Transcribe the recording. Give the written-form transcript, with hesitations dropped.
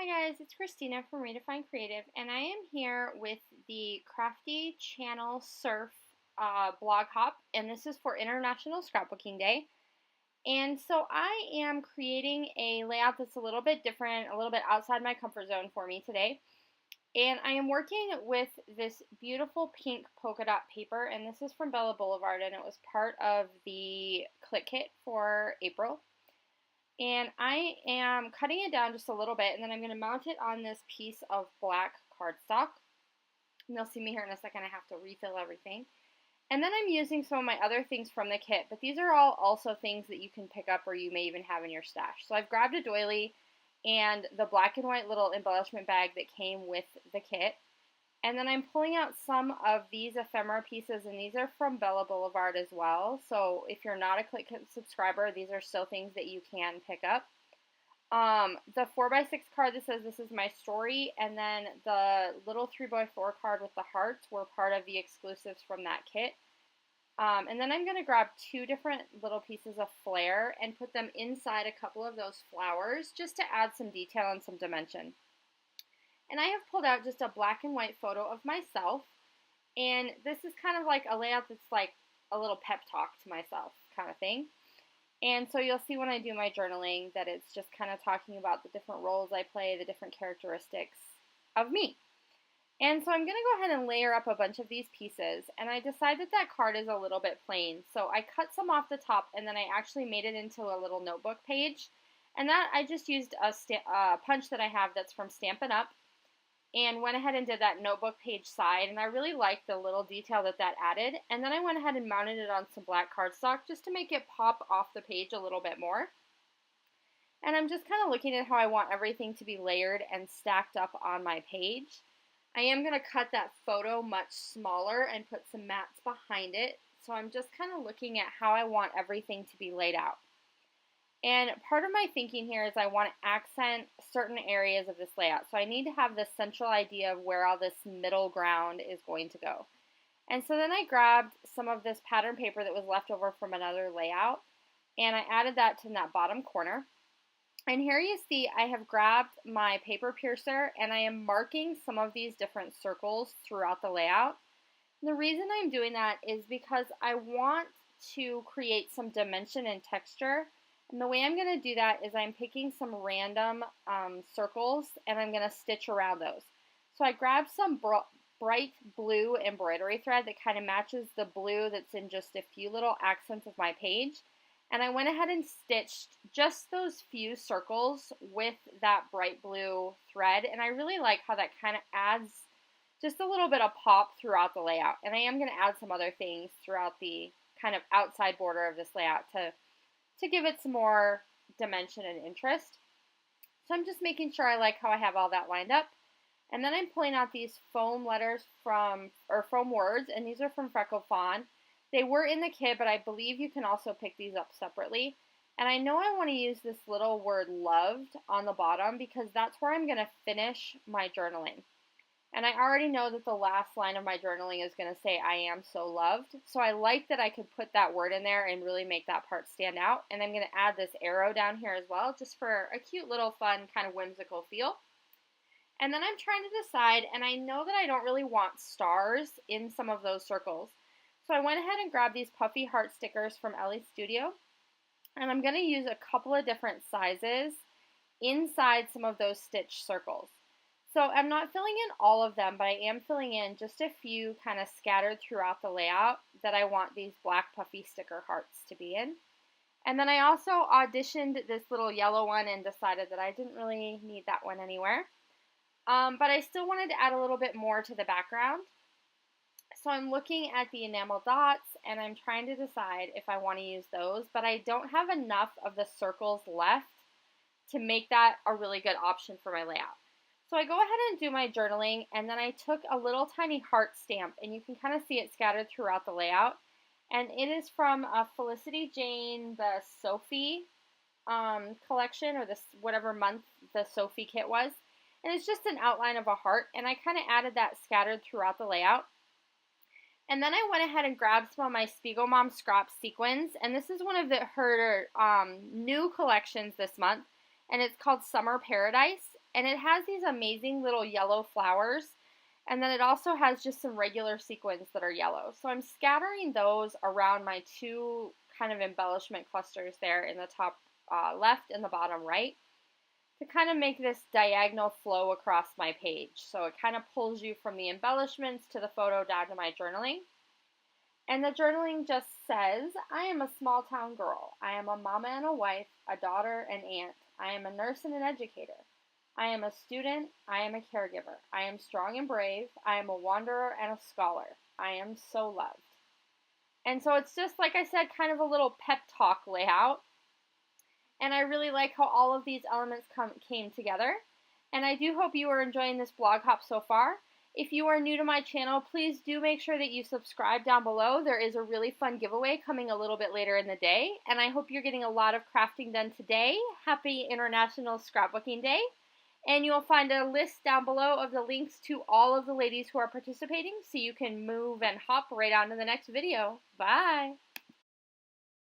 Hi guys, it's Christina from Redefine Creative, and I am here with the Crafty Channel Surf blog hop, and this is for International Scrapbooking Day. And so I am creating a layout that's a little bit different, a little bit outside my comfort zone for me today. And I am working with this beautiful pink polka dot paper, and this is from Bella Boulevard, and it was part of the Click Kit for April. And I am cutting it down just a little bit, and then I'm going to mount it on this piece of black cardstock. And you'll see me here in a second. I have to refill everything. And then I'm using some of my other things from the kit, but these are all also things that you can pick up or you may even have in your stash. So I've grabbed a doily and the black and white little embellishment bag that came with the kit. And then I'm pulling out some of these ephemera pieces, and these are from Bella Boulevard as well. So if you're not a Click Kit subscriber, these are still things that you can pick up. The 4x6 card that says this is my story, and then the little 3x4 card with the hearts were part of the exclusives from that kit. And then I'm going to grab two different little pieces of flair and put them inside a couple of those flowers just to add some detail and some dimension. And I have pulled out just a black and white photo of myself, and this is kind of like a layout that's like a little pep talk to myself kind of thing. And so you'll see when I do my journaling that it's just kind of talking about the different roles I play, the different characteristics of me. And so I'm going to go ahead and layer up a bunch of these pieces, and I decided that card is a little bit plain. So I cut some off the top, and then I actually made it into a little notebook page. And that I just used a punch that I have that's from Stampin' Up! And went ahead and did that notebook page side, and I really liked the little detail that added. And then I went ahead and mounted it on some black cardstock just to make it pop off the page a little bit more. And I'm just kind of looking at how I want everything to be layered and stacked up on my page. I am going to cut that photo much smaller and put some mats behind it. So I'm just kind of looking at how I want everything to be laid out. And part of my thinking here is I want to accent certain areas of this layout. So I need to have this central idea of where all this middle ground is going to go. And so then I grabbed some of this pattern paper that was left over from another layout, and I added that to that bottom corner. And here you see I have grabbed my paper piercer, and I am marking some of these different circles throughout the layout. And the reason I'm doing that is because I want to create some dimension and texture. And the way I'm going to do that is I'm picking some random circles, and I'm going to stitch around those. So I grabbed some bright blue embroidery thread that kind of matches the blue that's in just a few little accents of my page. And I went ahead and stitched just those few circles with that bright blue thread. And I really like how that kind of adds just a little bit of pop throughout the layout. And I am going to add some other things throughout the kind of outside border of this layout to give it some more dimension and interest. So I'm just making sure I like how I have all that lined up. And then I'm pulling out these foam letters foam words, and these are from Freckled Fawn. They were in the kit, but I believe you can also pick these up separately. And I know I want to use this little word loved on the bottom because that's where I'm going to finish my journaling. And I already know that the last line of my journaling is going to say, I am so loved. So I like that I could put that word in there and really make that part stand out. And I'm going to add this arrow down here as well, just for a cute little fun kind of whimsical feel. And then I'm trying to decide, and I know that I don't really want stars in some of those circles. So I went ahead and grabbed these puffy heart stickers from Ellie's Studio. And I'm going to use a couple of different sizes inside some of those stitched circles. So I'm not filling in all of them, but I am filling in just a few kind of scattered throughout the layout that I want these black puffy sticker hearts to be in. And then I also auditioned this little yellow one and decided that I didn't really need that one anywhere. But I still wanted to add a little bit more to the background. So I'm looking at the enamel dots, and I'm trying to decide if I want to use those, but I don't have enough of the circles left to make that a really good option for my layout. So I go ahead and do my journaling, and then I took a little tiny heart stamp, and you can kind of see it scattered throughout the layout. And it is from Felicity Jane, the Sophie collection, or this whatever month the Sophie kit was. And it's just an outline of a heart, and I kind of added that scattered throughout the layout. And then I went ahead and grabbed some of my Spiegel Mom Scrap sequins, and this is one of her new collections this month, and it's called Summer Paradise. And it has these amazing little yellow flowers. And then it also has just some regular sequins that are yellow. So I'm scattering those around my two kind of embellishment clusters there in the top left and the bottom right to kind of make this diagonal flow across my page. So it kind of pulls you from the embellishments to the photo down to my journaling. And the journaling just says, I am a small town girl. I am a mama and a wife, a daughter and aunt. I am a nurse and an educator. I am a student. I am a caregiver. I am strong and brave. I am a wanderer and a scholar. I am so loved. And so it's just, like I said, kind of a little pep talk layout. And I really like how all of these elements came together. And I do hope you are enjoying this blog hop so far. If you are new to my channel, please do make sure that you subscribe down below. There is a really fun giveaway coming a little bit later in the day. And I hope you're getting a lot of crafting done today. Happy International Scrapbooking Day. And you'll find a list down below of the links to all of the ladies who are participating so you can move and hop right on to the next video. Bye!